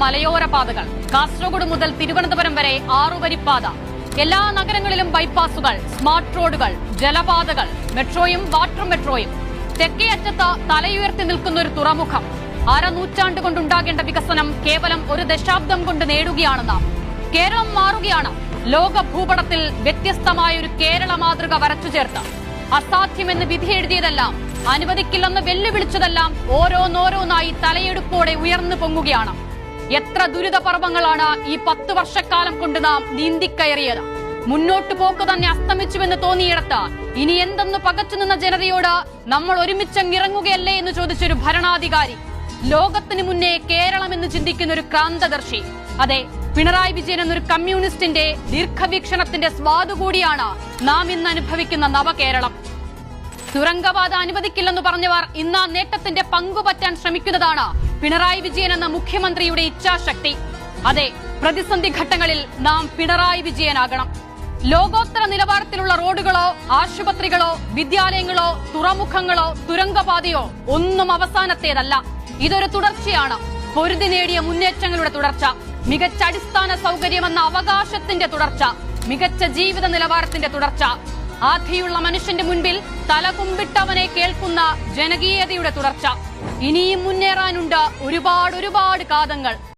മലയോര പാതകൾ കാസർഗോഡ് മുതൽ തിരുവനന്തപുരം വരെ 6 വരിപ്പാത, എല്ലാ നഗരങ്ങളിലും ബൈപ്പാസുകൾ, സ്മാർട്ട് റോഡുകൾ, ജലപാതകൾ, മെട്രോയും വാട്ടർ മെട്രോയും, തെക്കേ അറ്റത്ത് തലയുയർത്തി നിൽക്കുന്ന ഒരു തുറമുഖം. അരനൂറ്റാണ്ട് കൊണ്ടുണ്ടാകേണ്ട വികസനം കേവലം ഒരു ദശാബ്ദം കൊണ്ട് നേടുകയാണ് നാം. കേരളം മാറുകയാണ്. ലോക ഭൂപടത്തിൽ വ്യത്യസ്തമായ ഒരു കേരള മാതൃക വരച്ചു ചേർത്ത് അസാധ്യമെന്ന് വിധിയെഴുതിയതെല്ലാം, അനുവദിക്കില്ലെന്ന് വെല്ലുവിളിച്ചതെല്ലാം ഓരോന്നോരോന്നായി തലയെടുപ്പോടെ ഉയർന്നു പൊങ്ങുകയാണ്. എത്ര ദുരിതപർവങ്ങളാണ് ഈ 10 വർഷക്കാലം കൊണ്ട് നാം നീന്തിക്കയറിയത്. മുന്നോട്ടു പോക്ക് തന്നെ അസ്തമിച്ചുവെന്ന് തോന്നിയിടത്ത് ഇനി എന്തെന്ന് പകച്ചുനിന്ന ജനതയോട് നമ്മൾ ഒരുമിച്ചങ്ങിറങ്ങുകയല്ലേ എന്ന് ചോദിച്ചൊരു ഭരണാധികാരി, ലോകത്തിന് മുന്നേ കേരളം എന്ന് ചിന്തിക്കുന്ന ഒരു ക്രാന്തദർശി. അതെ, പിണറായി വിജയൻ എന്നൊരു കമ്മ്യൂണിസ്റ്റിന്റെ ദീർഘവീക്ഷണത്തിന്റെ സ്വാദ് കൂടിയാണ് നാം ഇന്ന് അനുഭവിക്കുന്ന നവകേരളം. തുരങ്കപാത അനുവദിക്കില്ലെന്ന് പറഞ്ഞവർ ഇന്ന് ആ നേട്ടത്തിന്റെ പങ്കുപറ്റാൻ ശ്രമിക്കുന്നതാണ് പിണറായി വിജയൻ എന്ന മുഖ്യമന്ത്രിയുടെ ഇച്ഛാശക്തി. അതെ, പ്രതിസന്ധി ഘട്ടങ്ങളിൽ നാം പിണറായി വിജയനാകണം. ലോകോത്തര നിലവാരത്തിലുള്ള റോഡുകളോ ആശുപത്രികളോ വിദ്യാലയങ്ങളോ തുറമുഖങ്ങളോ തുരങ്കപാതയോ ഒന്നും അവസാനത്തേതല്ല. ഇതൊരു തുടർച്ചയാണ്. പൊരുതി നേടിയ മുന്നേറ്റങ്ങളുടെ തുടർച്ച, മികച്ച അടിസ്ഥാന സൗകര്യമെന്ന അവകാശത്തിന്റെ തുടർച്ച, മികച്ച ജീവിത നിലവാരത്തിന്റെ തുടർച്ച, ആധിയുള്ള മനുഷ്യന്റെ മുൻപിൽ തലകുമ്പിട്ടവനെ കേൾക്കുന്ന ജനകീയതയുടെ തുടർച്ച. ഇനിയും മുന്നേറാനുണ്ട് ഒരുപാട് കാതങ്ങൾ.